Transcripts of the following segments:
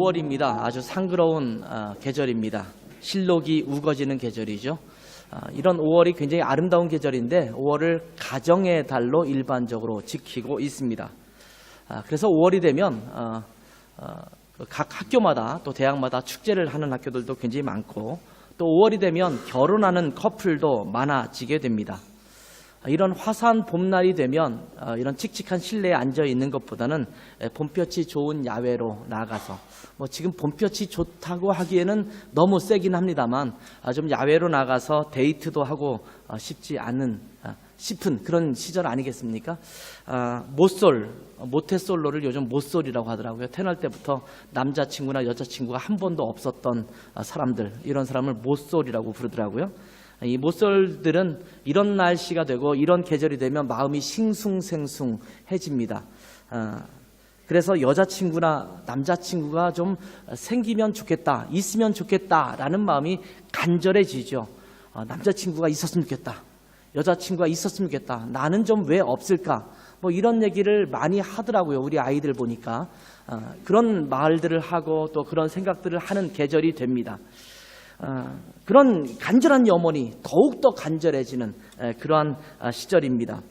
5월입니다. 아주 상그러운 계절입니다. 실록이 우거지는 계절이죠. 이런 5월이 굉장히 아름다운 계절인데 5월을 가정의 달로 일반적으로 지키고 있습니다. 그래서 5월이 되면 각 학교마다 또 대학마다 축제를 하는 학교들도 굉장히 많고, 또 5월이 되면 결혼하는 커플도 많아지게 됩니다. 이런 화사한 봄날이 되면 이런 칙칙한 실내에 앉아 있는 것보다는 봄볕이 좋은 야외로 나가서, 지금 봄볕이 좋다고 하기에는 너무 세긴 합니다만 좀 야외로 나가서 데이트도 하고 싶은 그런 시절 아니겠습니까? 모태솔로를 요즘 모솔이라고 하더라고요. 태어날 때부터 남자친구나 여자친구가 한 번도 없었던 사람들, 이런 사람을 모솔이라고 부르더라고요. 이 모쏠들은 이런 날씨가 되고 이런 계절이 되면 마음이 싱숭생숭해집니다. 그래서 여자친구나 남자친구가 좀 생기면 좋겠다, 있으면 좋겠다라는 마음이 간절해지죠. 남자친구가 있었으면 좋겠다, 여자친구가 있었으면 좋겠다, 나는 좀 왜 없을까, 이런 얘기를 많이 하더라고요. 우리 아이들 보니까 그런 말들을 하고 또 그런 생각들을 하는 계절이 됩니다. 그런 간절한 염원이 더욱더 간절해지는 그러한 시절입니다.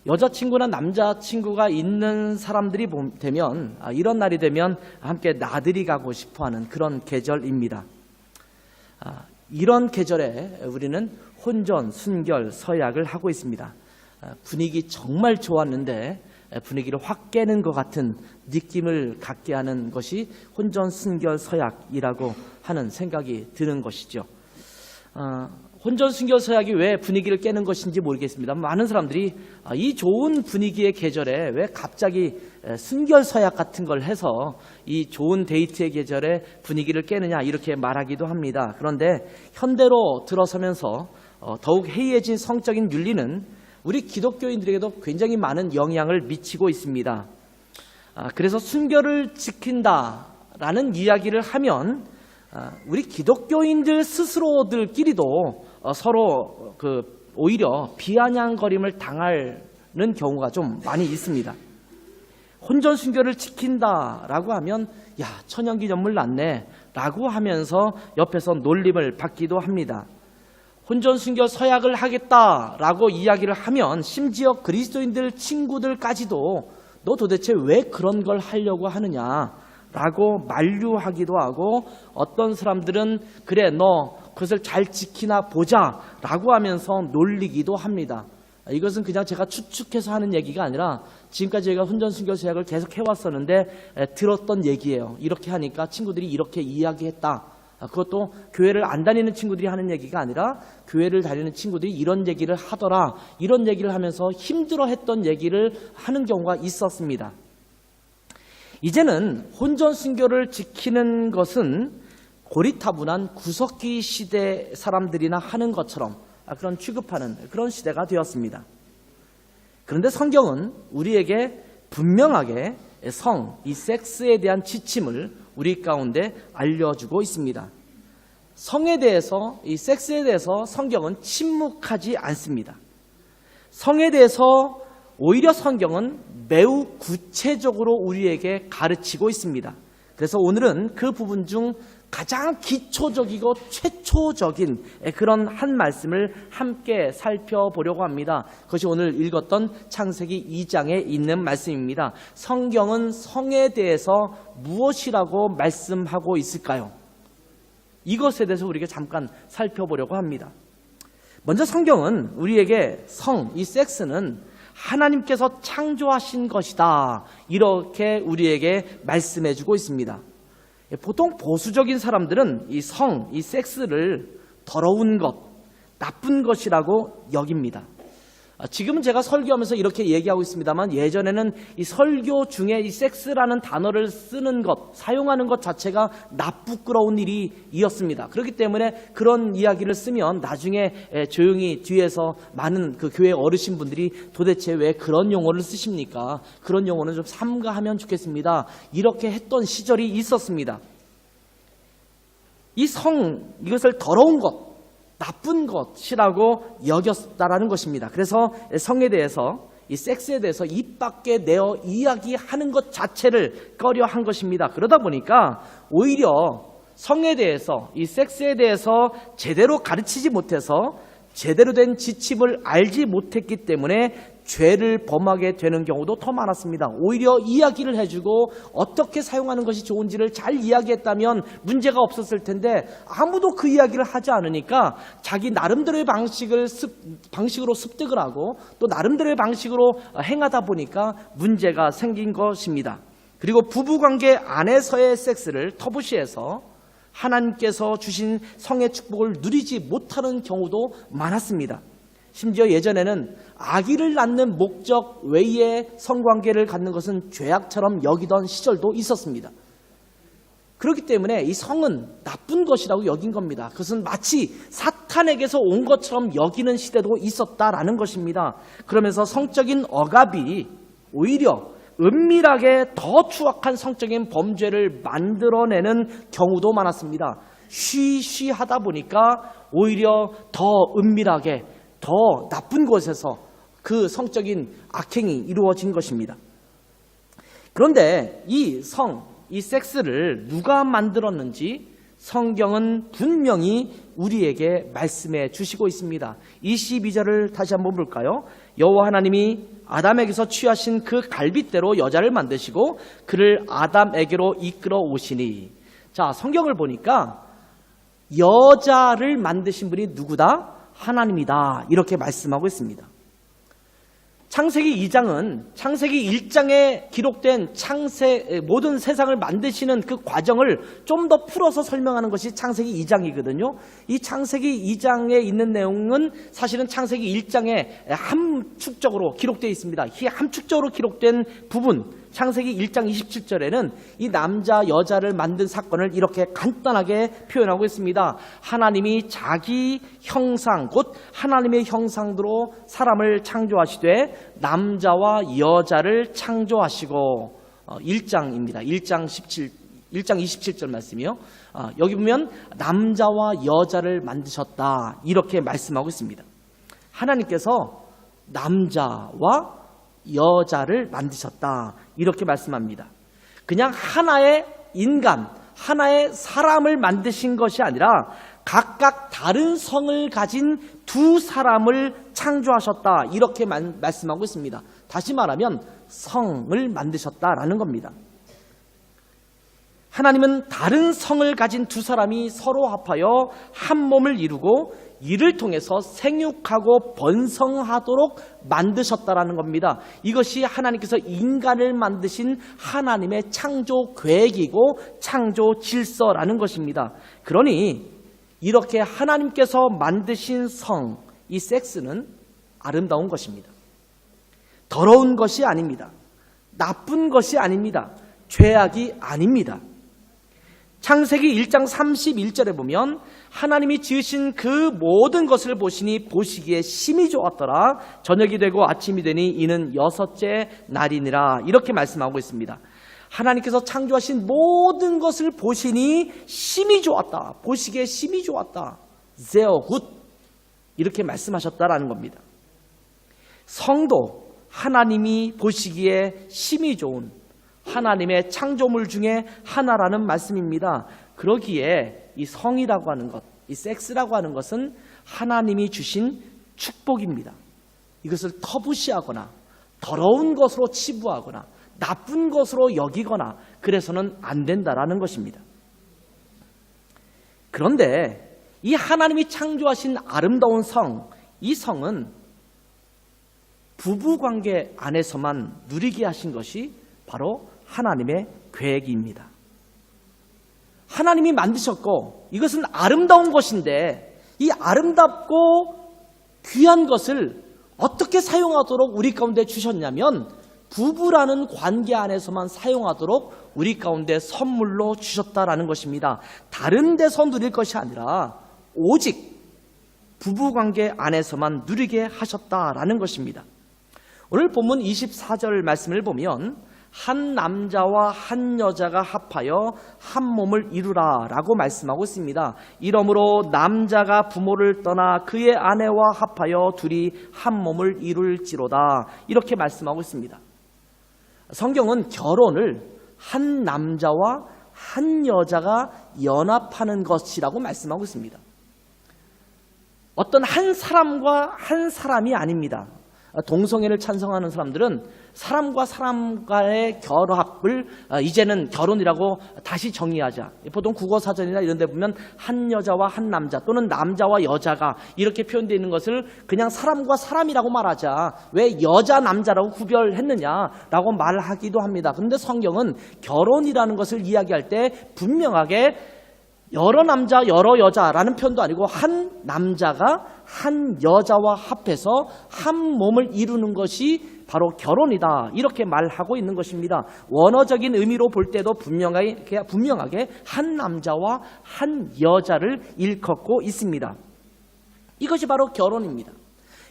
여자친구나 남자친구가 있는 사람들이 되면, 이런 날이 되면 함께 나들이 가고 싶어하는 그런 계절입니다. 이런 계절에 우리는 혼전, 순결, 서약을 하고 있습니다. 분위기 정말 좋았는데 분위기를 확 깨는 것 같은 느낌을 갖게 하는 것이 혼전, 순결, 서약이라고 하는 생각이 드는 것이죠. 혼전, 순결, 서약이 왜 분위기를 깨는 것인지 모르겠습니다. 많은 사람들이 이 좋은 분위기의 계절에 왜 갑자기 순결, 서약 같은 걸 해서 이 좋은 데이트의 계절에 분위기를 깨느냐, 이렇게 말하기도 합니다. 그런데 현대로 들어서면서 더욱 해이해진 성적인 윤리는 우리 기독교인들에게도 굉장히 많은 영향을 미치고 있습니다. 그래서 순결을 지킨다라는 이야기를 하면 우리 기독교인들 스스로들끼리도 서로 오히려 비아냥거림을 당하는 경우가 좀 많이 있습니다. 혼전 순결을 지킨다라고 하면 야, 천연기념물 났네 라고 하면서 옆에서 놀림을 받기도 합니다. 혼전 순결 서약을 하겠다라고 이야기를 하면 심지어 그리스도인들 친구들까지도 너 도대체 왜 그런 걸 하려고 하느냐라고 만류하기도 하고, 어떤 사람들은 그래 너 그것을 잘 지키나 보자라고 하면서 놀리기도 합니다. 이것은 그냥 제가 추측해서 하는 얘기가 아니라 지금까지 제가 혼전 순결 서약을 계속 해왔었는데 들었던 얘기예요. 이렇게 하니까 친구들이 이렇게 이야기했다. 그것도 교회를 안 다니는 친구들이 하는 얘기가 아니라 교회를 다니는 친구들이 이런 얘기를 하더라, 이런 얘기를 하면서 힘들어했던 얘기를 하는 경우가 있었습니다. 이제는 혼전 순결을 지키는 것은 고리타분한 구석기 시대 사람들이나 하는 것처럼 그런 취급하는 그런 시대가 되었습니다. 그런데 성경은 우리에게 분명하게 이 섹스에 대한 지침을 우리 가운데 알려주고 있습니다. 성에 대해서, 이 섹스에 대해서 성경은 침묵하지 않습니다. 성에 대해서 오히려 성경은 매우 구체적으로 우리에게 가르치고 있습니다. 그래서 오늘은 그 부분 중 가장 기초적이고 최초적인 그런 한 말씀을 함께 살펴보려고 합니다. 그것이 오늘 읽었던 창세기 2장에 있는 말씀입니다. 성경은 성에 대해서 무엇이라고 말씀하고 있을까요? 이것에 대해서 우리가 잠깐 살펴보려고 합니다. 먼저 성경은 우리에게 이 섹스는 하나님께서 창조하신 것이다, 이렇게 우리에게 말씀해주고 있습니다. 보통 보수적인 사람들은 이 섹스를 더러운 것, 나쁜 것이라고 여깁니다. 지금은 제가 설교하면서 이렇게 얘기하고 있습니다만 예전에는 이 설교 중에 이 섹스라는 단어를 쓰는 것, 사용하는 것 자체가 나쁘끄러운 일이었습니다. 그렇기 때문에 그런 이야기를 쓰면 나중에 조용히 뒤에서 많은 그 교회 어르신분들이 도대체 왜 그런 용어를 쓰십니까? 그런 용어는 좀 삼가하면 좋겠습니다. 이렇게 했던 시절이 있었습니다. 이것을 더러운 것, 나쁜 것이라고 여겼다라는 것입니다. 그래서 성에 대해서 이 섹스에 대해서 입 밖에 내어 이야기하는 것 자체를 꺼려한 것입니다. 그러다 보니까 오히려 성에 대해서, 이 섹스에 대해서 제대로 가르치지 못해서 제대로 된 지침을 알지 못했기 때문에 죄를 범하게 되는 경우도 더 많았습니다. 오히려 이야기를 해주고 어떻게 사용하는 것이 좋은지를 잘 이야기했다면 문제가 없었을 텐데 아무도 그 이야기를 하지 않으니까 자기 나름대로의 방식으로 습득을 하고 또 나름대로의 방식으로 행하다 보니까 문제가 생긴 것입니다. 그리고 부부관계 안에서의 섹스를 터부시해서 하나님께서 주신 성의 축복을 누리지 못하는 경우도 많았습니다. 심지어 예전에는 아기를 낳는 목적 외에 성관계를 갖는 것은 죄악처럼 여기던 시절도 있었습니다. 그렇기 때문에 이 성은 나쁜 것이라고 여긴 겁니다. 그것은 마치 사탄에게서 온 것처럼 여기는 시대도 있었다라는 것입니다. 그러면서 성적인 억압이 오히려 은밀하게 더 추악한 성적인 범죄를 만들어내는 경우도 많았습니다. 쉬쉬하다 보니까 오히려 더 은밀하게 더 나쁜 곳에서 그 성적인 악행이 이루어진 것입니다. 그런데 이 섹스를 누가 만들었는지 성경은 분명히 우리에게 말씀해 주시고 있습니다. 22절을 다시 한번 볼까요? 여호와 하나님이 아담에게서 취하신 그 갈빗대로 여자를 만드시고 그를 아담에게로 이끌어 오시니. 자, 성경을 보니까 여자를 만드신 분이 누구다? 하나님이다. 이렇게 말씀하고 있습니다. 창세기 2장은 창세기 1장에 기록된 모든 세상을 만드시는 그 과정을 좀 더 풀어서 설명하는 것이 창세기 2장이거든요. 이 창세기 2장에 있는 내용은 사실은 창세기 1장에 함축적으로 기록되어 있습니다. 이 함축적으로 기록된 부분, 창세기 1장 27절에는 이 남자 여자를 만든 사건을 이렇게 간단하게 표현하고 있습니다. 하나님이 자기 형상, 곧 하나님의 형상대로 사람을 창조하시되 남자와 여자를 창조하시고 1장입니다. 1장 27절 말씀이요. 여기 보면 남자와 여자를 만드셨다 이렇게 말씀하고 있습니다. 하나님께서 남자와 여자를 만드셨다 이렇게 말씀합니다. 그냥 하나의 인간, 하나의 사람을 만드신 것이 아니라 각각 다른 성을 가진 두 사람을 창조하셨다 이렇게 말씀하고 있습니다. 다시 말하면 성을 만드셨다라는 겁니다. 하나님은 다른 성을 가진 두 사람이 서로 합하여 한 몸을 이루고 이를 통해서 생육하고 번성하도록 만드셨다라는 겁니다. 이것이 하나님께서 인간을 만드신 하나님의 창조 계획이고 창조 질서라는 것입니다. 그러니 이렇게 하나님께서 만드신 성, 이 섹스는 아름다운 것입니다. 더러운 것이 아닙니다. 나쁜 것이 아닙니다. 죄악이 아닙니다. 창세기 1장 31절에 보면 하나님이 지으신 그 모든 것을 보시니 보시기에 심히 좋았더라. 저녁이 되고 아침이 되니 이는 여섯째 날이니라. 이렇게 말씀하고 있습니다. 하나님께서 창조하신 모든 것을 보시니 심히 좋았다. 보시기에 심히 좋았다. Sehr gut. 이렇게 말씀하셨다라는 겁니다. 성도 하나님이 보시기에 심히 좋은 하나님의 창조물 중에 하나라는 말씀입니다. 그러기에 이 성이라고 하는 것, 이 섹스라고 하는 것은 하나님이 주신 축복입니다. 이것을 터부시하거나 더러운 것으로 치부하거나 나쁜 것으로 여기거나 그래서는 안 된다라는 것입니다. 그런데 이 하나님이 창조하신 아름다운 성, 이 성은 부부관계 안에서만 누리게 하신 것이 바로 하나님의 계획입니다. 하나님이 만드셨고 이것은 아름다운 것인데 이 아름답고 귀한 것을 어떻게 사용하도록 우리 가운데 주셨냐면 부부라는 관계 안에서만 사용하도록 우리 가운데 선물로 주셨다라는 것입니다. 다른 데서 누릴 것이 아니라 오직 부부관계 안에서만 누리게 하셨다라는 것입니다. 오늘 본문 24절 말씀을 보면 한 남자와 한 여자가 합하여 한 몸을 이루라 라고 말씀하고 있습니다. 이러므로 남자가 부모를 떠나 그의 아내와 합하여 둘이 한 몸을 이룰지로다, 이렇게 말씀하고 있습니다. 성경은 결혼을 한 남자와 한 여자가 연합하는 것이라고 말씀하고 있습니다. 어떤 한 사람과 한 사람이 아닙니다. 동성애를 찬성하는 사람들은 사람과 사람과의 결합을 이제는 결혼이라고 다시 정의하자. 보통 국어사전이나 이런 데 보면 한 여자와 한 남자 또는 남자와 여자가 이렇게 표현되어 있는 것을 그냥 사람과 사람이라고 말하자. 왜 여자 남자라고 구별했느냐라고 말하기도 합니다. 그런데 성경은 결혼이라는 것을 이야기할 때 분명하게 여러 남자 여러 여자라는 표현도 아니고 한 남자가 한 여자와 합해서 한 몸을 이루는 것이 바로 결혼이다, 이렇게 말하고 있는 것입니다. 원어적인 의미로 볼 때도 분명하게 한 남자와 한 여자를 일컫고 있습니다. 이것이 바로 결혼입니다.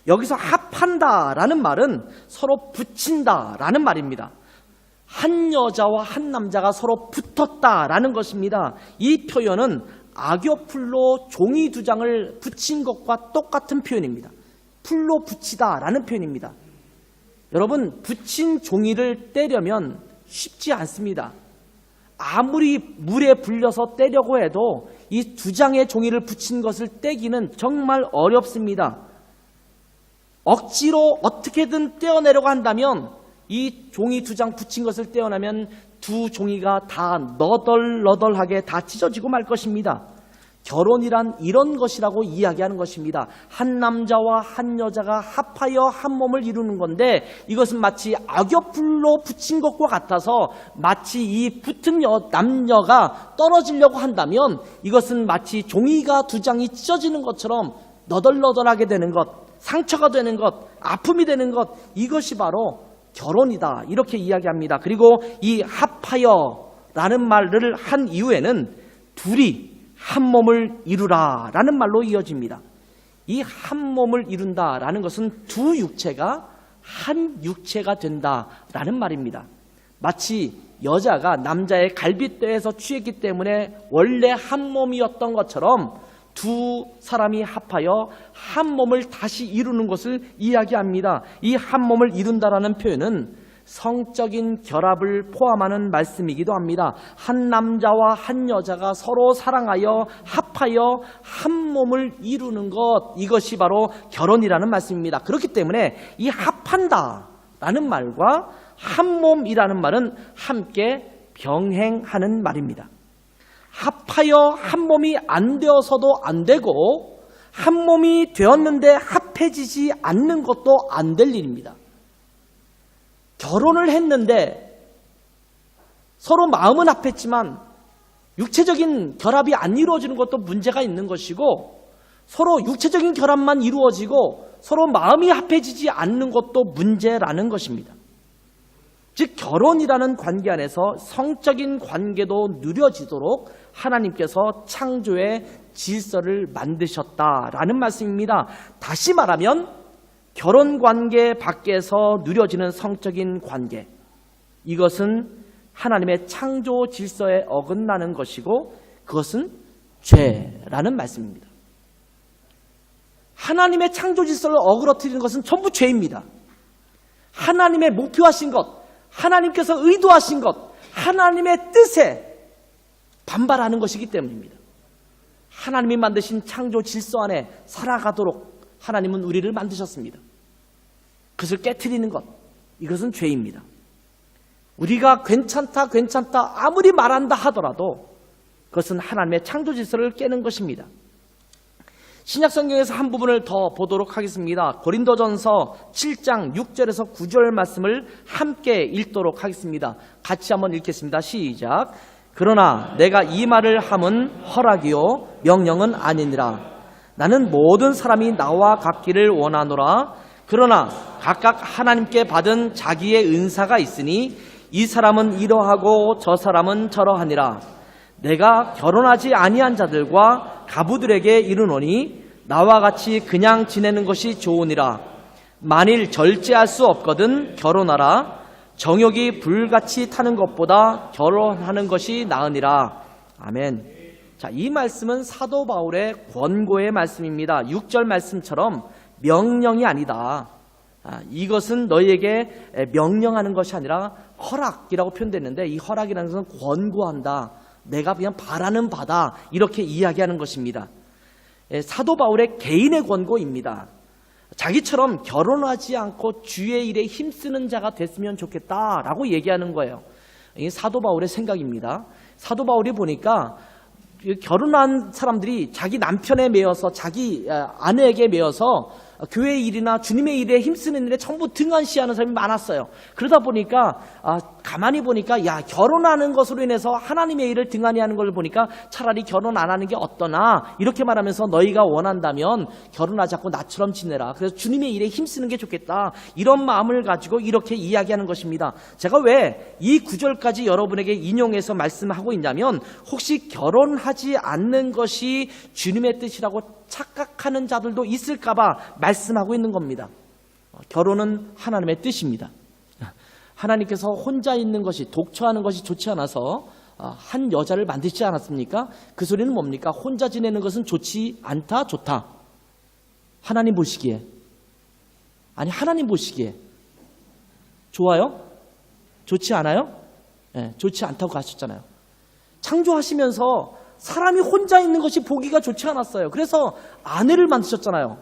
여기서 합한다라는 말은 서로 붙인다라는 말입니다. 한 여자와 한 남자가 서로 붙었다라는 것입니다. 이 표현은 악여풀로 종이 두 장을 붙인 것과 똑같은 표현입니다. 풀로 붙이다라는 표현입니다. 여러분, 붙인 종이를 떼려면 쉽지 않습니다. 아무리 물에 불려서 떼려고 해도 이 두 장의 종이를 붙인 것을 떼기는 정말 어렵습니다. 억지로 어떻게든 떼어내려고 한다면 이 종이 두 장 붙인 것을 떼어내면 두 종이가 다 너덜너덜하게 다 찢어지고 말 것입니다. 결혼이란 이런 것이라고 이야기하는 것입니다. 한 남자와 한 여자가 합하여 한 몸을 이루는 건데, 이것은 마치 악여풀로 붙인 것과 같아서 마치 이 붙은 남녀가 떨어지려고 한다면 이것은 마치 종이가 두 장이 찢어지는 것처럼 너덜너덜하게 되는 것, 상처가 되는 것, 아픔이 되는 것, 이것이 바로 결혼이다, 이렇게 이야기합니다. 그리고 이 합하여라는 말을 한 이후에는 둘이 한 몸을 이루라 라는 말로 이어집니다. 이 한 몸을 이룬다라는 것은 두 육체가 한 육체가 된다라는 말입니다. 마치 여자가 남자의 갈빗대에서 취했기 때문에 원래 한 몸이었던 것처럼 두 사람이 합하여 한 몸을 다시 이루는 것을 이야기합니다. 이 한 몸을 이룬다라는 표현은 성적인 결합을 포함하는 말씀이기도 합니다. 한 남자와 한 여자가 서로 사랑하여 합하여 한 몸을 이루는 것, 이것이 바로 결혼이라는 말씀입니다. 그렇기 때문에 이 합한다라는 말과 한 몸이라는 말은 함께 병행하는 말입니다. 합하여 한 몸이 안 되어서도 안 되고, 한 몸이 되었는데 합해지지 않는 것도 안 될 일입니다. 결혼을 했는데 서로 마음은 합했지만 육체적인 결합이 안 이루어지는 것도 문제가 있는 것이고, 서로 육체적인 결합만 이루어지고 서로 마음이 합해지지 않는 것도 문제라는 것입니다. 즉, 결혼이라는 관계 안에서 성적인 관계도 누려지도록 하나님께서 창조의 질서를 만드셨다라는 말씀입니다. 다시 말하면 결혼 관계 밖에서 누려지는 성적인 관계, 이것은 하나님의 창조 질서에 어긋나는 것이고 그것은 죄라는 말씀입니다. 하나님의 창조 질서를 어그러뜨리는 것은 전부 죄입니다. 하나님의 목표하신 것, 하나님께서 의도하신 것, 하나님의 뜻에 반발하는 것이기 때문입니다. 하나님이 만드신 창조 질서 안에 살아가도록 하나님은 우리를 만드셨습니다. 그것을 깨트리는 것, 이것은 죄입니다. 우리가 괜찮다 아무리 말한다 하더라도 그것은 하나님의 창조 질서를 깨는 것입니다. 신약성경에서 한 부분을 더 보도록 하겠습니다. 고린도전서 7장 6절에서 9절 말씀을 함께 읽도록 하겠습니다. 같이 한번 읽겠습니다. 시작. 그러나 내가 이 말을 함은 허락이요 명령은 아니니라. 나는 모든 사람이 나와 같기를 원하노라. 그러나 각각 하나님께 받은 자기의 은사가 있으니 이 사람은 이러하고 저 사람은 저러하니라. 내가 결혼하지 아니한 자들과 가부들에게 이르노니 나와 같이 그냥 지내는 것이 좋으니라. 만일 절제할 수 없거든 결혼하라. 정욕이 불같이 타는 것보다 결혼하는 것이 나으니라. 아멘. 자, 이 말씀은 사도 바울의 권고의 말씀입니다. 6절 말씀처럼 명령이 아니다. 이것은 너희에게 명령하는 것이 아니라 허락이라고 표현됐는데, 이 허락이라는 것은 권고한다. 내가 그냥 바라는 바다, 이렇게 이야기하는 것입니다. 사도 바울의 개인의 권고입니다. 자기처럼 결혼하지 않고 주의 일에 힘쓰는 자가 됐으면 좋겠다라고 얘기하는 거예요. 이게 사도 바울의 생각입니다. 사도 바울이 보니까 결혼한 사람들이 자기 남편에 매여서, 자기 아내에게 매여서 교회 일이나 주님의 일에 힘쓰는 일에 전부 등한시하는 사람이 많았어요. 그러다 보니까 가만히 보니까 결혼하는 것으로 인해서 하나님의 일을 등한히 하는 걸 보니까 차라리 결혼 안 하는 게 어떠나, 이렇게 말하면서 너희가 원한다면 결혼하지 않고 나처럼 지내라. 그래서 주님의 일에 힘쓰는 게 좋겠다. 이런 마음을 가지고 이렇게 이야기하는 것입니다. 제가 왜 이 구절까지 여러분에게 인용해서 말씀하고 있냐면, 혹시 결혼하지 않는 것이 주님의 뜻이라고 착각하는 자들도 있을까봐 말씀하고 있는 겁니다. 결혼은 하나님의 뜻입니다. 하나님께서 혼자 있는 것이, 독처하는 것이 좋지 않아서 한 여자를 만드시지 않았습니까? 그 소리는 뭡니까? 혼자 지내는 것은 좋지 않다, 좋다? 하나님 보시기에. 아니, 하나님 보시기에 좋아요? 좋지 않아요? 네, 좋지 않다고 하셨잖아요. 창조하시면서 사람이 혼자 있는 것이 보기가 좋지 않았어요. 그래서 아내를 만드셨잖아요.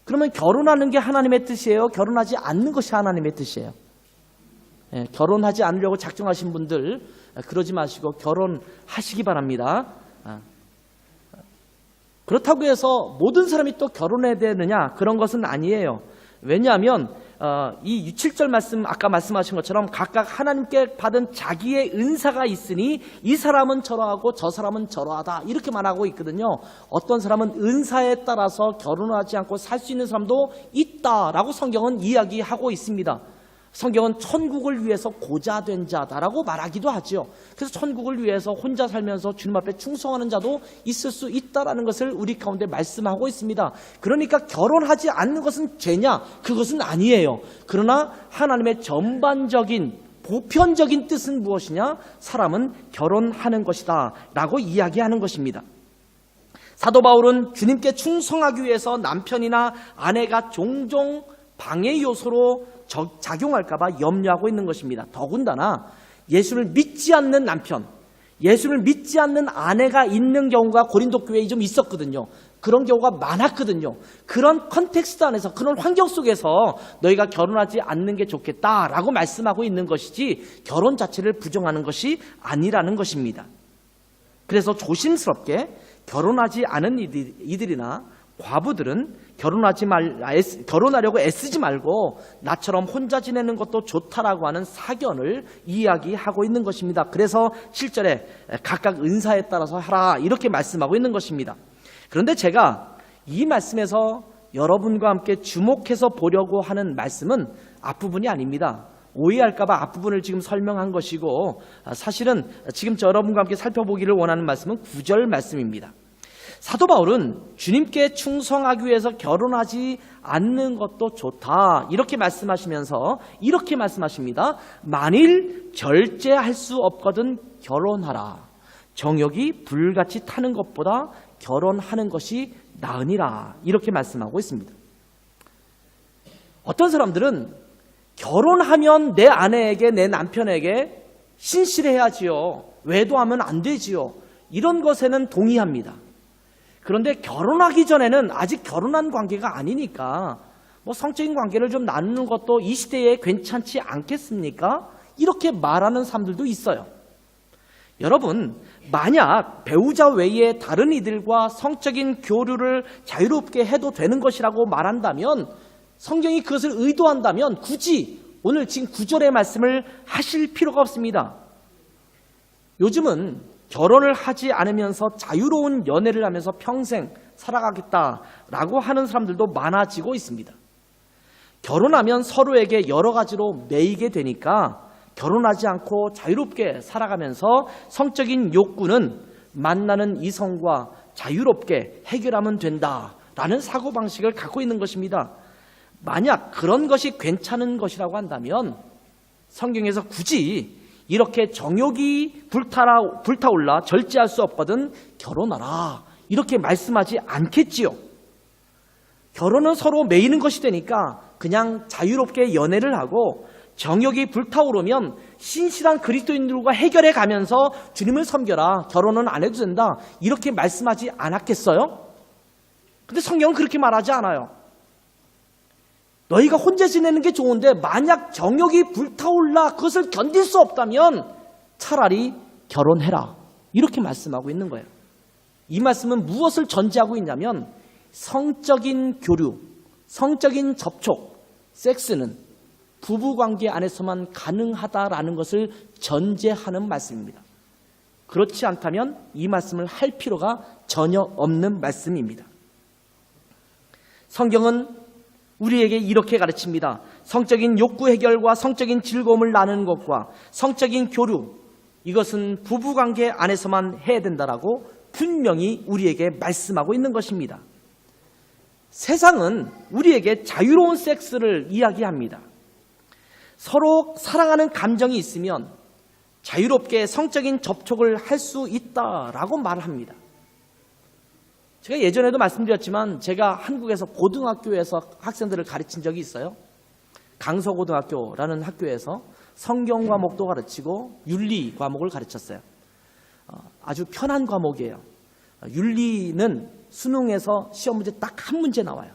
그러면 결혼하는 게 하나님의 뜻이에요? 결혼하지 않는 것이 하나님의 뜻이에요? 결혼하지 않으려고 작정하신 분들 그러지 마시고 결혼하시기 바랍니다. 그렇다고 해서 모든 사람이 또 결혼해야 되느냐? 그런 것은 아니에요. 왜냐하면 이 7절 말씀, 아까 말씀하신 것처럼 각각 하나님께 받은 자기의 은사가 있으니 이 사람은 저러하고 저 사람은 저러하다, 이렇게 말하고 있거든요. 어떤 사람은 은사에 따라서 결혼하지 않고 살 수 있는 사람도 있다라고 성경은 이야기하고 있습니다. 성경은 천국을 위해서 고자된 자다라고 말하기도 하죠. 그래서 천국을 위해서 혼자 살면서 주님 앞에 충성하는 자도 있을 수 있다라는 것을 우리 가운데 말씀하고 있습니다. 그러니까 결혼하지 않는 것은 죄냐? 그것은 아니에요. 그러나 하나님의 전반적인 보편적인 뜻은 무엇이냐? 사람은 결혼하는 것이다 라고 이야기하는 것입니다. 사도 바울은 주님께 충성하기 위해서 남편이나 아내가 종종 방해 요소로 작용할까봐 염려하고 있는 것입니다. 더군다나 예수를 믿지 않는 남편, 예수를 믿지 않는 아내가 있는 경우가 고린도 교회에 좀 있었거든요. 그런 경우가 많았거든요. 그런 컨텍스트 안에서, 그런 환경 속에서 너희가 결혼하지 않는 게 좋겠다라고 말씀하고 있는 것이지 결혼 자체를 부정하는 것이 아니라는 것입니다. 그래서 조심스럽게 결혼하지 않은 이들이나 과부들은 결혼하려고 애쓰지 말고 나처럼 혼자 지내는 것도 좋다라고 하는 사견을 이야기하고 있는 것입니다. 그래서 7절에 각각 은사에 따라서 하라, 이렇게 말씀하고 있는 것입니다. 그런데 제가 이 말씀에서 여러분과 함께 주목해서 보려고 하는 말씀은 앞부분이 아닙니다. 오해할까봐 앞부분을 지금 설명한 것이고, 사실은 지금 여러분과 함께 살펴보기를 원하는 말씀은 9절 말씀입니다. 사도 바울은 주님께 충성하기 위해서 결혼하지 않는 것도 좋다, 이렇게 말씀하시면서 이렇게 말씀하십니다. 만일 절제할 수 없거든 결혼하라. 정욕이 불같이 타는 것보다 결혼하는 것이 나으니라, 이렇게 말씀하고 있습니다. 어떤 사람들은 결혼하면 내 아내에게, 내 남편에게 신실해야지요, 외도하면 안 되지요, 이런 것에는 동의합니다. 그런데 결혼하기 전에는 아직 결혼한 관계가 아니니까 성적인 관계를 좀 나누는 것도 이 시대에 괜찮지 않겠습니까? 이렇게 말하는 사람들도 있어요. 여러분, 만약 배우자 외에 다른 이들과 성적인 교류를 자유롭게 해도 되는 것이라고 말한다면, 성경이 그것을 의도한다면 굳이 오늘 지금 9절의 말씀을 하실 필요가 없습니다. 요즘은 결혼을 하지 않으면서 자유로운 연애를 하면서 평생 살아가겠다라고 하는 사람들도 많아지고 있습니다. 결혼하면 서로에게 여러 가지로 매이게 되니까 결혼하지 않고 자유롭게 살아가면서 성적인 욕구는 만나는 이성과 자유롭게 해결하면 된다라는 사고방식을 갖고 있는 것입니다. 만약 그런 것이 괜찮은 것이라고 한다면 성경에서 굳이 이렇게 정욕이 불타올라 절제할 수 없거든 결혼하라 이렇게 말씀하지 않겠지요. 결혼은 서로 매이는 것이 되니까 그냥 자유롭게 연애를 하고 정욕이 불타오르면 신실한 그리스도인들과 해결해 가면서 주님을 섬겨라. 결혼은 안 해도 된다. 이렇게 말씀하지 않았겠어요? 근데 성경은 그렇게 말하지 않아요. 너희가 혼자 지내는 게 좋은데 만약 정욕이 불타올라 그것을 견딜 수 없다면 차라리 결혼해라. 이렇게 말씀하고 있는 거예요. 이 말씀은 무엇을 전제하고 있냐면 성적인 교류, 성적인 접촉, 섹스는 부부관계 안에서만 가능하다라는 것을 전제하는 말씀입니다. 그렇지 않다면 이 말씀을 할 필요가 전혀 없는 말씀입니다. 성경은 우리에게 이렇게 가르칩니다. 성적인 욕구 해결과 성적인 즐거움을 나누는 것과 성적인 교류, 이것은 부부관계 안에서만 해야 된다라고 분명히 우리에게 말씀하고 있는 것입니다. 세상은 우리에게 자유로운 섹스를 이야기합니다. 서로 사랑하는 감정이 있으면 자유롭게 성적인 접촉을 할 수 있다라고 말합니다. 제가 예전에도 말씀드렸지만 제가 한국에서 고등학교에서 학생들을 가르친 적이 있어요. 강서고등학교라는 학교에서 성경 과목도 가르치고 윤리 과목을 가르쳤어요. 아주 편한 과목이에요. 윤리는 수능에서 시험 문제 딱 한 문제 나와요.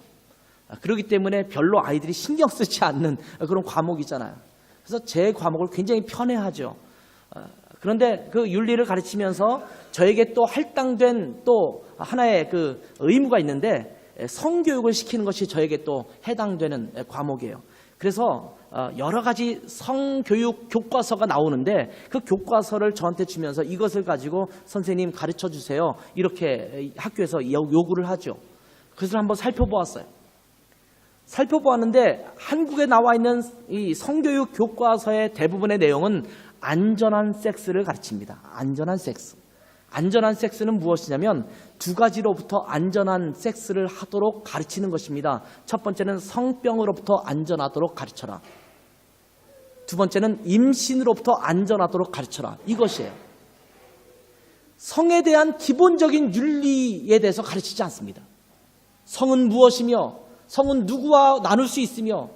그렇기 때문에 별로 아이들이 신경 쓰지 않는 그런 과목이잖아요. 그래서 제 과목을 굉장히 편해하죠. 그런데 그 윤리를 가르치면서 저에게 또 할당된 또 하나의 그 의무가 있는데 성교육을 시키는 것이 저에게 또 해당되는 과목이에요. 그래서 여러 가지 성교육 교과서가 나오는데 그 교과서를 저한테 주면서 이것을 가지고 선생님 가르쳐 주세요. 이렇게 학교에서 요구를 하죠. 그것을 한번 살펴보았어요. 살펴보았는데 한국에 나와 있는 이 성교육 교과서의 대부분의 내용은 안전한 섹스를 가르칩니다. 안전한 섹스. 안전한 섹스는 무엇이냐면 두 가지로부터 안전한 섹스를 하도록 가르치는 것입니다. 첫 번째는 성병으로부터 안전하도록 가르쳐라. 두 번째는 임신으로부터 안전하도록 가르쳐라. 이것이에요. 성에 대한 기본적인 윤리에 대해서 가르치지 않습니다. 성은 무엇이며 성은 누구와 나눌 수 있으며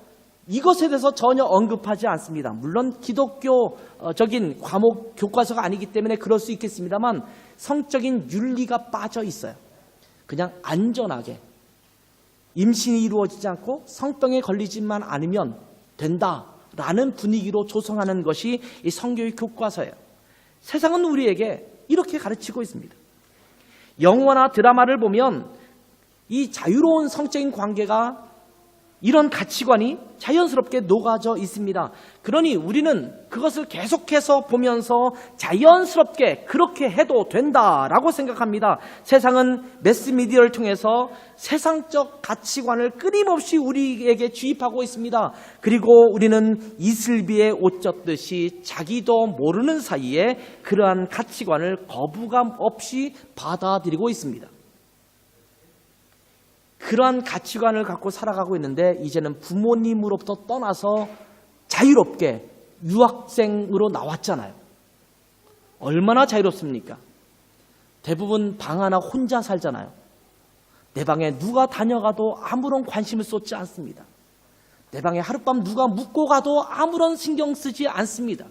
이것에 대해서 전혀 언급하지 않습니다. 물론 기독교적인 과목 교과서가 아니기 때문에 그럴 수 있겠습니다만 성적인 윤리가 빠져 있어요. 그냥 안전하게 임신이 이루어지지 않고 성병에 걸리지만 않으면 된다라는 분위기로 조성하는 것이 이 성교육 교과서예요. 세상은 우리에게 이렇게 가르치고 있습니다. 영화나 드라마를 보면 이 자유로운 성적인 관계가 이런 가치관이 자연스럽게 녹아져 있습니다. 그러니 우리는 그것을 계속해서 보면서 자연스럽게 그렇게 해도 된다라고 생각합니다. 세상은 매스미디어를 통해서 세상적 가치관을 끊임없이 우리에게 주입하고 있습니다. 그리고 우리는 이슬비에 옷 젖듯이 자기도 모르는 사이에 그러한 가치관을 거부감 없이 받아들이고 있습니다. 그러한 가치관을 갖고 살아가고 있는데 이제는 부모님으로부터 떠나서 자유롭게 유학생으로 나왔잖아요. 얼마나 자유롭습니까? 대부분 방 하나 혼자 살잖아요. 내 방에 누가 다녀가도 아무런 관심을 쏟지 않습니다. 내 방에 하룻밤 누가 묵고 가도 아무런 신경 쓰지 않습니다.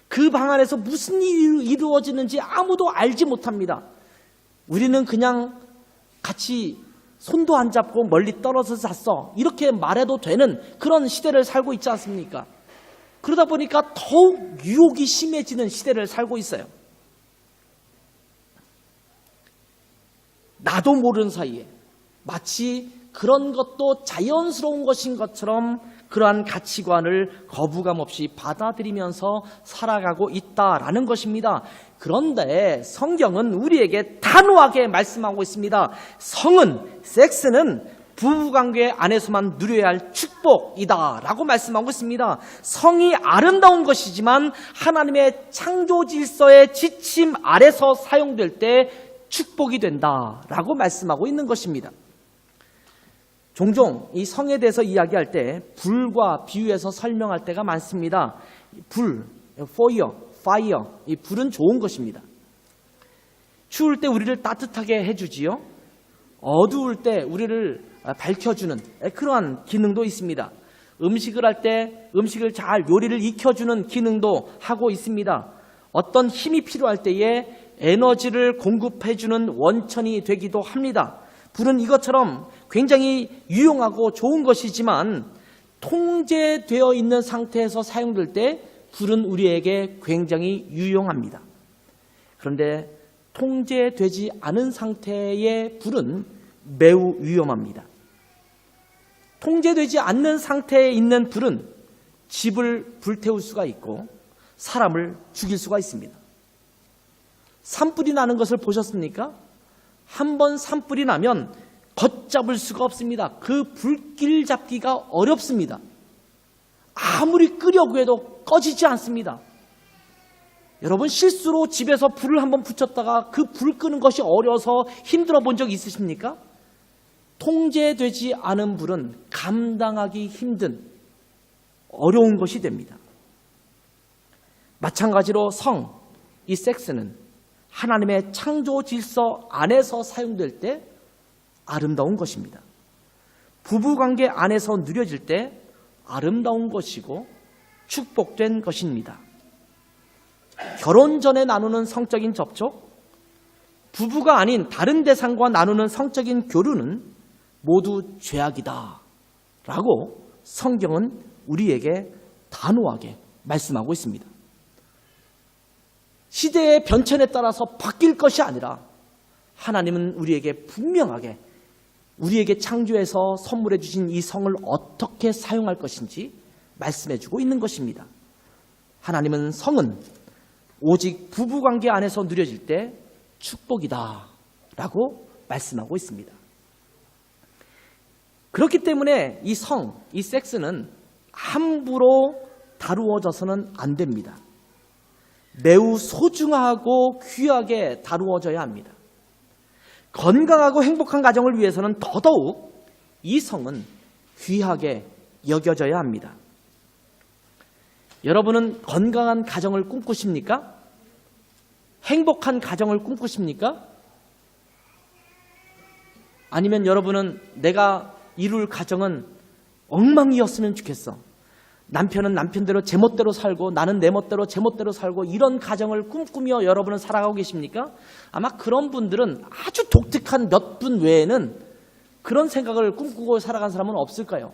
그 방 안에서 무슨 일이 이루어지는지 아무도 알지 못합니다. 우리는 그냥 같이 손도 안 잡고 멀리 떨어져서 잤어. 이렇게 말해도 되는 그런 시대를 살고 있지 않습니까? 그러다 보니까 더욱 유혹이 심해지는 시대를 살고 있어요. 나도 모르는 사이에 마치 그런 것도 자연스러운 것인 것처럼 그러한 가치관을 거부감 없이 받아들이면서 살아가고 있다라는 것입니다. 그런데 성경은 우리에게 단호하게 말씀하고 있습니다. 성은, 섹스는 부부관계 안에서만 누려야 할 축복이다라고 말씀하고 있습니다. 성이 아름다운 것이지만 하나님의 창조 질서의 지침 아래서 사용될 때 축복이 된다라고 말씀하고 있는 것입니다. 종종 이 성에 대해서 이야기할 때 불과 비유해서 설명할 때가 많습니다. 불, fire, 이 불은 좋은 것입니다. 추울 때 우리를 따뜻하게 해주지요. 어두울 때 우리를 밝혀주는 그러한 기능도 있습니다. 음식을 할 때 음식을 잘 요리를 익혀주는 기능도 하고 있습니다. 어떤 힘이 필요할 때에 에너지를 공급해주는 원천이 되기도 합니다. 불은 이것처럼 굉장히 유용하고 좋은 것이지만 통제되어 있는 상태에서 사용될 때 불은 우리에게 굉장히 유용합니다. 그런데 통제되지 않은 상태의 불은 매우 위험합니다. 통제되지 않는 상태에 있는 불은 집을 불태울 수가 있고 사람을 죽일 수가 있습니다. 산불이 나는 것을 보셨습니까? 한번 산불이 나면 걷잡을 수가 없습니다. 그 불길 잡기가 어렵습니다. 아무리 끄려고 해도 꺼지지 않습니다. 여러분 실수로 집에서 불을 한번 붙였다가 그 불 끄는 것이 어려워서 힘들어 본 적 있으십니까? 통제되지 않은 불은 감당하기 힘든 어려운 것이 됩니다. 마찬가지로 이 섹스는 하나님의 창조 질서 안에서 사용될 때 아름다운 것입니다. 부부관계 안에서 누려질 때 아름다운 것이고 축복된 것입니다. 결혼 전에 나누는 성적인 접촉, 부부가 아닌 다른 대상과 나누는 성적인 교류는 모두 죄악이다 라고 성경은 우리에게 단호하게 말씀하고 있습니다. 시대의 변천에 따라서 바뀔 것이 아니라 하나님은 우리에게 분명하게 우리에게 창조해서 선물해 주신 이 성을 어떻게 사용할 것인지 말씀해 주고 있는 것입니다. 하나님은 성은 오직 부부관계 안에서 누려질 때 축복이다 라고 말씀하고 있습니다. 그렇기 때문에 이 섹스는 함부로 다루어져서는 안 됩니다. 매우 소중하고 귀하게 다루어져야 합니다. 건강하고 행복한 가정을 위해서는 더더욱 이 성은 귀하게 여겨져야 합니다. 여러분은 건강한 가정을 꿈꾸십니까? 행복한 가정을 꿈꾸십니까? 아니면 여러분은 내가 이룰 가정은 엉망이었으면 좋겠어. 남편은 남편대로 제멋대로 살고 나는 내 멋대로 제멋대로 살고 이런 가정을 꿈꾸며 여러분은 살아가고 계십니까? 아마 그런 분들은 아주 독특한 몇 분 외에는 그런 생각을 꿈꾸고 살아간 사람은 없을까요?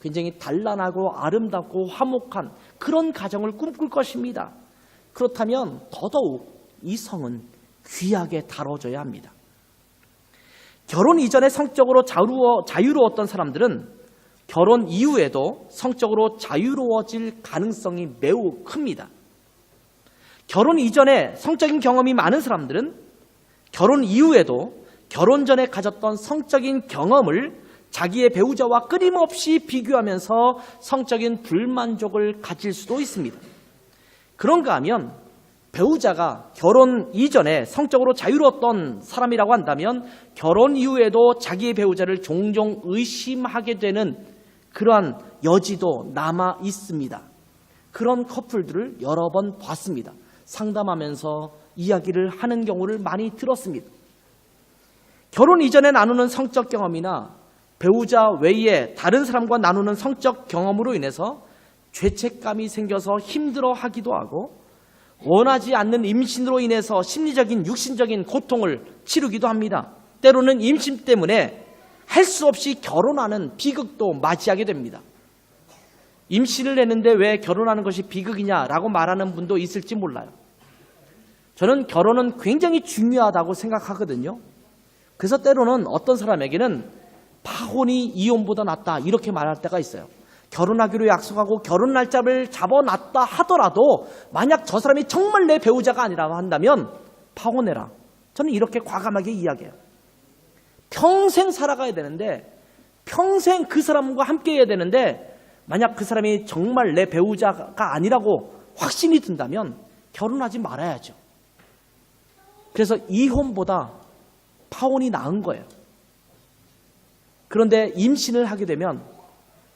굉장히 단란하고 아름답고 화목한 그런 가정을 꿈꿀 것입니다. 그렇다면 더더욱 이 성은 귀하게 다뤄져야 합니다. 결혼 이전에 성적으로 자유로웠던 사람들은 결혼 이후에도 성적으로 자유로워질 가능성이 매우 큽니다. 결혼 이전에 성적인 경험이 많은 사람들은 결혼 이후에도 결혼 전에 가졌던 성적인 경험을 자기의 배우자와 끊임없이 비교하면서 성적인 불만족을 가질 수도 있습니다. 그런가 하면 배우자가 결혼 이전에 성적으로 자유로웠던 사람이라고 한다면 결혼 이후에도 자기의 배우자를 종종 의심하게 되는 그러한 여지도 남아 있습니다. 그런 커플들을 여러 번 봤습니다. 상담하면서 이야기를 하는 경우를 많이 들었습니다. 결혼 이전에 나누는 성적 경험이나 배우자 외에 다른 사람과 나누는 성적 경험으로 인해서 죄책감이 생겨서 힘들어하기도 하고 원하지 않는 임신으로 인해서 심리적인 육신적인 고통을 치르기도 합니다. 때로는 임신 때문에 할 수 없이 결혼하는 비극도 맞이하게 됩니다. 임신을 했는데 왜 결혼하는 것이 비극이냐라고 말하는 분도 있을지 몰라요. 저는 결혼은 굉장히 중요하다고 생각하거든요. 그래서 때로는 어떤 사람에게는 파혼이 이혼보다 낫다 이렇게 말할 때가 있어요. 결혼하기로 약속하고 결혼 날짜를 잡아놨다 하더라도 만약 저 사람이 정말 내 배우자가 아니라고 한다면 파혼해라. 저는 이렇게 과감하게 이야기해요. 평생 살아가야 되는데 평생 그 사람과 함께 해야 되는데 만약 그 사람이 정말 내 배우자가 아니라고 확신이 든다면 결혼하지 말아야죠. 그래서 이혼보다 파혼이 나은 거예요. 그런데 임신을 하게 되면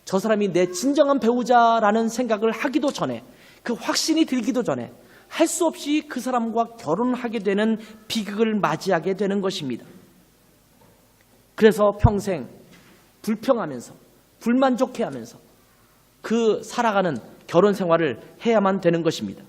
저 사람이 내 진정한 배우자라는 생각을 하기도 전에, 그 확신이 들기도 전에 할 수 없이 그 사람과 결혼하게 되는 비극을 맞이하게 되는 것입니다. 그래서 평생 불평하면서 불만족해하면서 그 살아가는 결혼 생활을 해야만 되는 것입니다.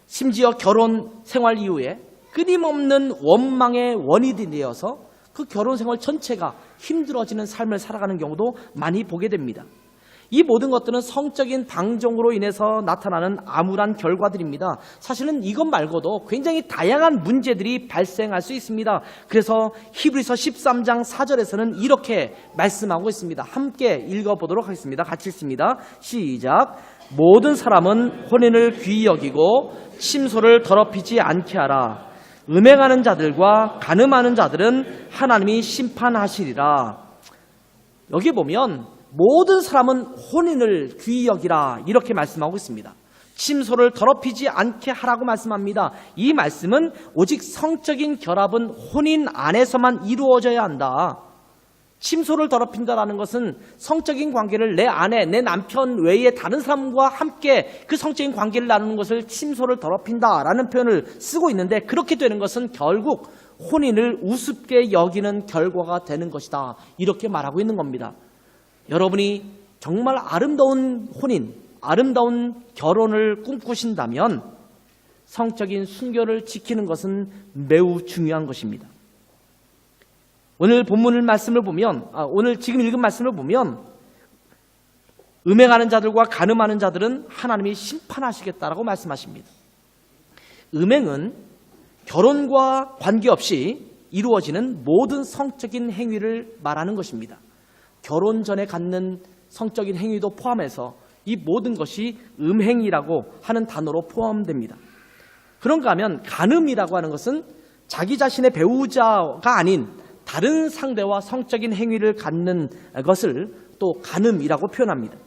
심지어 결혼 생활 이후에 끊임없는 원망의 원인이 되어서 그 결혼 생활 전체가 힘들어지는 삶을 살아가는 경우도 많이 보게 됩니다. 이 모든 것들은 성적인 방종으로 인해서 나타나는 암울한 결과들입니다. 사실은 이것 말고도 굉장히 다양한 문제들이 발생할 수 있습니다. 그래서 히브리서 13장 4절에서는 이렇게 말씀하고 있습니다. 함께 읽어보도록 하겠습니다. 같이 읽습니다. 시작. 모든 사람은 혼인을 귀히 여기고 침소를 더럽히지 않게 하라. 음행하는 자들과 간음하는 자들은 하나님이 심판하시리라. 여기 보면 모든 사람은 혼인을 귀히 여기라 이렇게 말씀하고 있습니다. 침소를 더럽히지 않게 하라고 말씀합니다. 이 말씀은 오직 성적인 결합은 혼인 안에서만 이루어져야 한다. 침소를 더럽힌다라는 것은 성적인 관계를 내 아내, 내 남편 외에 다른 사람과 함께 그 성적인 관계를 나누는 것을 침소를 더럽힌다라는 표현을 쓰고 있는데, 그렇게 되는 것은 결국 혼인을 우습게 여기는 결과가 되는 것이다 이렇게 말하고 있는 겁니다. 여러분이 정말 아름다운 혼인, 아름다운 결혼을 꿈꾸신다면 성적인 순결을 지키는 것은 매우 중요한 것입니다. 오늘 본문 말씀을 보면, 오늘 지금 읽은 말씀을 보면 음행하는 자들과 간음하는 자들은 하나님이 심판하시겠다라고 말씀하십니다. 음행은 결혼과 관계없이 이루어지는 모든 성적인 행위를 말하는 것입니다. 결혼 전에 갖는 성적인 행위도 포함해서 이 모든 것이 음행이라고 하는 단어로 포함됩니다. 그런가 하면 간음이라고 하는 것은 자기 자신의 배우자가 아닌 다른 상대와 성적인 행위를 갖는 것을 또 간음이라고 표현합니다.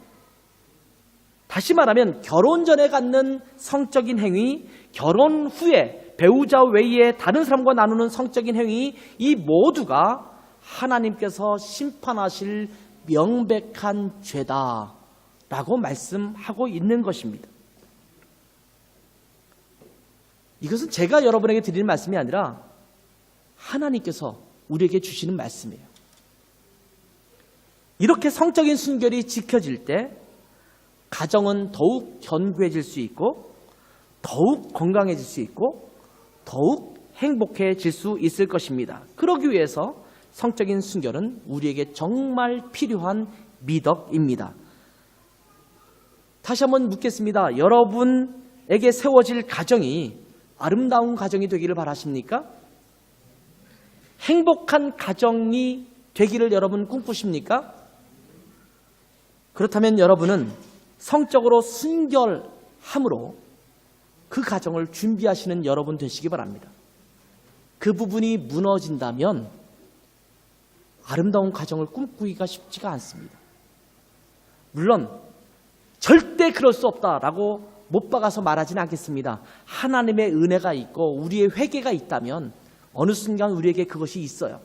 다시 말하면 결혼 전에 갖는 성적인 행위, 결혼 후에 배우자 외에 다른 사람과 나누는 성적인 행위, 이 모두가 하나님께서 심판하실 명백한 죄다라고 말씀하고 있는 것입니다. 이것은 제가 여러분에게 드리는 말씀이 아니라 하나님께서 우리에게 주시는 말씀이에요. 이렇게 성적인 순결이 지켜질 때 가정은 더욱 견고해질 수 있고 더욱 건강해질 수 있고 더욱 행복해질 수 있을 것입니다. 그러기 위해서 성적인 순결은 우리에게 정말 필요한 미덕입니다. 다시 한번 묻겠습니다. 여러분에게 세워질 가정이 아름다운 가정이 되기를 바라십니까? 행복한 가정이 되기를 여러분 꿈꾸십니까? 그렇다면 여러분은 성적으로 순결함으로 그 가정을 준비하시는 여러분 되시기 바랍니다. 그 부분이 무너진다면 아름다운 가정을 꿈꾸기가 쉽지가 않습니다. 물론 절대 그럴 수 없다라고 못 박아서 말하지는 않겠습니다. 하나님의 은혜가 있고 우리의 회개가 있다면 어느 순간 우리에게 그것이 있어요.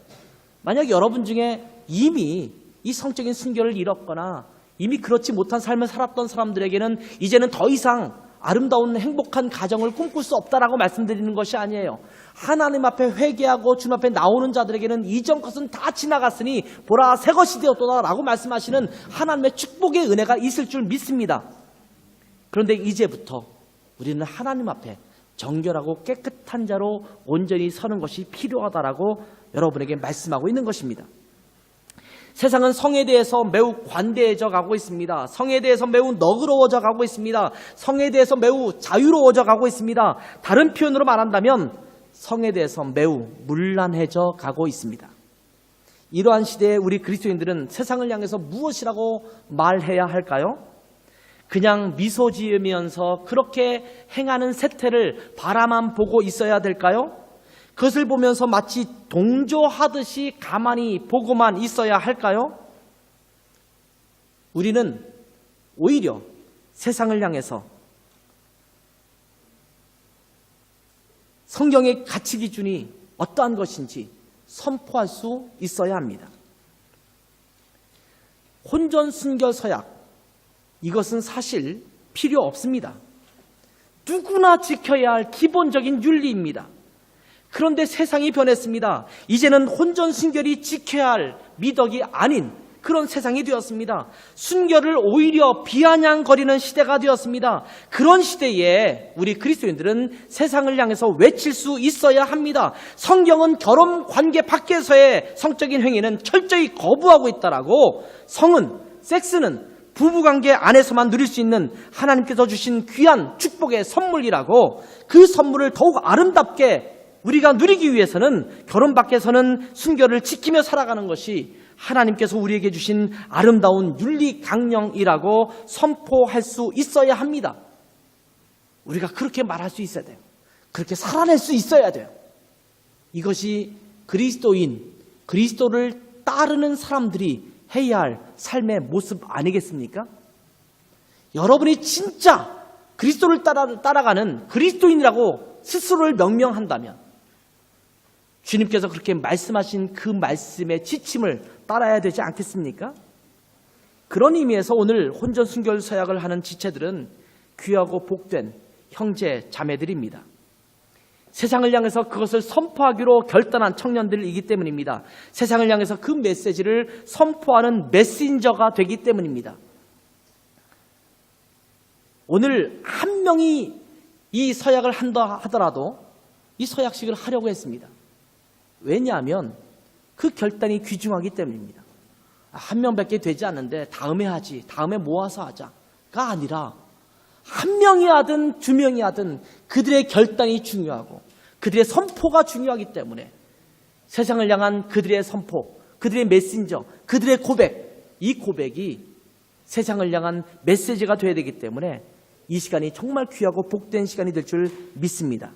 만약 여러분 중에 이미 이 성적인 순결을 잃었거나 이미 그렇지 못한 삶을 살았던 사람들에게는 이제는 더 이상 아름다운 행복한 가정을 꿈꿀 수 없다라고 말씀드리는 것이 아니에요. 하나님 앞에 회개하고 주님 앞에 나오는 자들에게는 이전 것은 다 지나갔으니 보라 새 것이 되었도다라고 말씀하시는 하나님의 축복의 은혜가 있을 줄 믿습니다. 그런데 이제부터 우리는 하나님 앞에 정결하고 깨끗한 자로 온전히 서는 것이 필요하다라고 여러분에게 말씀하고 있는 것입니다. 세상은 성에 대해서 매우 관대해져 가고 있습니다. 성에 대해서 매우 너그러워져 가고 있습니다. 성에 대해서 매우 자유로워져 가고 있습니다. 다른 표현으로 말한다면 성에 대해서 매우 문란해져 가고 있습니다. 이러한 시대에 우리 그리스도인들은 세상을 향해서 무엇이라고 말해야 할까요? 그냥 미소 지으면서 그렇게 행하는 세태를 바라만 보고 있어야 될까요? 그것을 보면서 마치 동조하듯이 가만히 보고만 있어야 할까요? 우리는 오히려 세상을 향해서 성경의 가치 기준이 어떠한 것인지, 선포할 수 있어야 합니다. 혼전, 순결, 서약, 이것은 사실 필요 없습니다. 누구나 지켜야 할 기본적인 윤리입니다. 그런데 세상이 변했습니다. 이제는 혼전, 순결이 지켜야 할 미덕이 아닌 그런 세상이 되었습니다. 순결을 오히려 비아냥거리는 시대가 되었습니다. 그런 시대에 우리 그리스도인들은 세상을 향해서 외칠 수 있어야 합니다. 성경은 결혼 관계 밖에서의 성적인 행위는 철저히 거부하고 있다라고, 성은, 섹스는 부부관계 안에서만 누릴 수 있는 하나님께서 주신 귀한 축복의 선물이라고, 그 선물을 더욱 아름답게 우리가 누리기 위해서는 결혼 밖에서는 순결을 지키며 살아가는 것이 하나님께서 우리에게 주신 아름다운 윤리 강령이라고 선포할 수 있어야 합니다. 우리가 그렇게 말할 수 있어야 돼요. 그렇게 살아낼 수 있어야 돼요. 이것이 그리스도인, 그리스도를 따르는 사람들이 해야 할 삶의 모습 아니겠습니까? 여러분이 진짜 그리스도를 따라가는 그리스도인이라고 스스로를 명명한다면 주님께서 그렇게 말씀하신 그 말씀의 지침을 따라야 되지 않겠습니까? 그런 의미에서 오늘 혼전, 순결, 서약을 하는 지체들은 귀하고 복된 형제, 자매들입니다. 세상을 향해서 그것을 선포하기로 결단한 청년들이기 때문입니다. 세상을 향해서 그 메시지를 선포하는 메신저가 되기 때문입니다. 오늘 한 명이 이 서약을 한다 하더라도 이 서약식을 하려고 했습니다. 왜냐하면 그 결단이 귀중하기 때문입니다. 한 명밖에 되지 않는데 다음에 하지, 다음에 모아서 하자가 아니라 한 명이 하든 두 명이 하든 그들의 결단이 중요하고 그들의 선포가 중요하기 때문에 세상을 향한 그들의 선포, 그들의 메신저, 그들의 고백, 이 고백이 세상을 향한 메시지가 되어야 되기 때문에 이 시간이 정말 귀하고 복된 시간이 될 줄 믿습니다.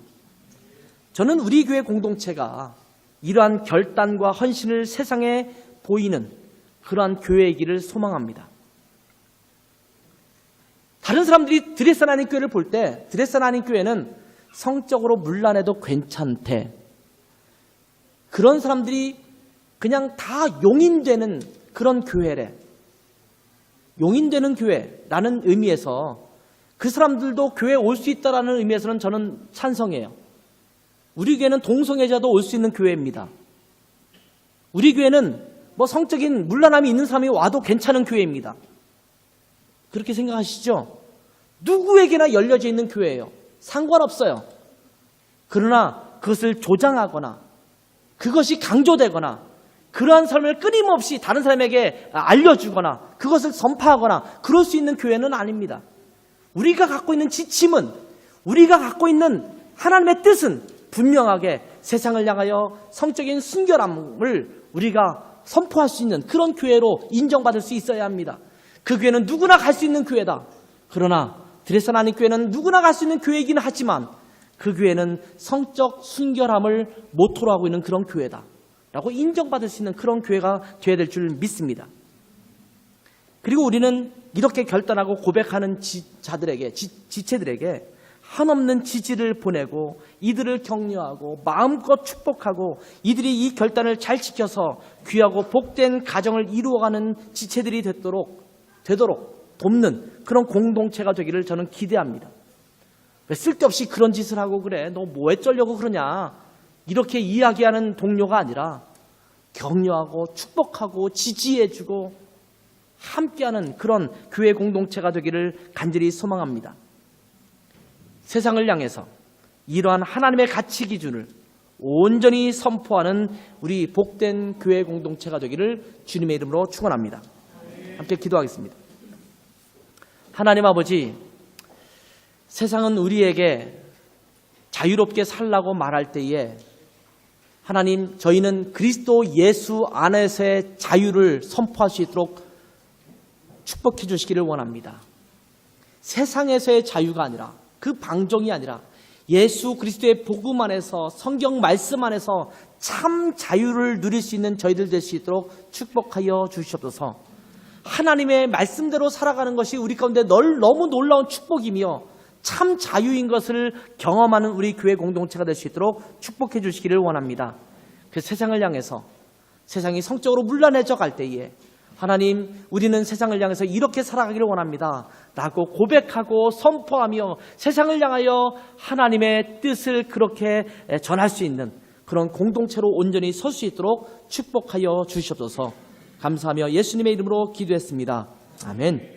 저는 우리 교회 공동체가 이러한 결단과 헌신을 세상에 보이는 그러한 교회이기를 소망합니다. 다른 사람들이 드레스 하나님 교회를 볼 때 드레스 하나님 교회는 성적으로 문란해도 괜찮대. 그런 사람들이 그냥 다 용인되는 그런 교회래. 용인되는 교회라는 의미에서 그 사람들도 교회에 올 수 있다는 의미에서는 저는 찬성해요. 우리 교회는 동성애자도 올 수 있는 교회입니다. 우리 교회는 뭐 성적인 문란함이 있는 사람이 와도 괜찮은 교회입니다. 그렇게 생각하시죠? 누구에게나 열려져 있는 교회예요. 상관없어요. 그러나 그것을 조장하거나 그것이 강조되거나 그러한 삶을 끊임없이 다른 사람에게 알려주거나 그것을 선포하거나 그럴 수 있는 교회는 아닙니다. 우리가 갖고 있는 지침은, 우리가 갖고 있는 하나님의 뜻은 분명하게 세상을 향하여 성적인 순결함을 우리가 선포할 수 있는 그런 교회로 인정받을 수 있어야 합니다. 그 교회는 누구나 갈 수 있는 교회다. 그러나 드레스 하나님 교회는 누구나 갈 수 있는 교회이긴 하지만 그 교회는 성적 순결함을 모토로 하고 있는 그런 교회다 라고 인정받을 수 있는 그런 교회가 되어야 될 줄 믿습니다. 그리고 우리는 이렇게 결단하고 고백하는 지체들에게 한없는 지지를 보내고 이들을 격려하고 마음껏 축복하고 이들이 이 결단을 잘 지켜서 귀하고 복된 가정을 이루어가는 지체들이 되도록 돕는 그런 공동체가 되기를 저는 기대합니다. 왜 쓸데없이 그런 짓을 하고 그래? 너 뭐 어쩌려고 그러냐? 이렇게 이야기하는 동료가 아니라 격려하고 축복하고 지지해주고 함께하는 그런 교회 공동체가 되기를 간절히 소망합니다. 세상을 향해서 이러한 하나님의 가치 기준을 온전히 선포하는 우리 복된 교회 공동체가 되기를 주님의 이름으로 축원합니다. 함께 기도하겠습니다. 하나님 아버지, 세상은 우리에게 자유롭게 살라고 말할 때에 하나님, 저희는 그리스도 예수 안에서의 자유를 선포할 수 있도록 축복해 주시기를 원합니다. 세상에서의 자유가 아니라, 그 방종이 아니라 예수 그리스도의 복음 안에서, 성경 말씀 안에서 참 자유를 누릴 수 있는 저희들 될 수 있도록 축복하여 주시옵소서. 하나님의 말씀대로 살아가는 것이 우리 가운데 너무 놀라운 축복이며 참 자유인 것을 경험하는 우리 교회 공동체가 될 수 있도록 축복해 주시기를 원합니다. 그 세상을 향해서 세상이 성적으로 문란해져 갈 때에 하나님, 우리는 세상을 향해서 이렇게 살아가기를 원합니다 라고 고백하고 선포하며 세상을 향하여 하나님의 뜻을 그렇게 전할 수 있는 그런 공동체로 온전히 설 수 있도록 축복하여 주시옵소서. 감사하며 예수님의 이름으로 기도했습니다. 아멘.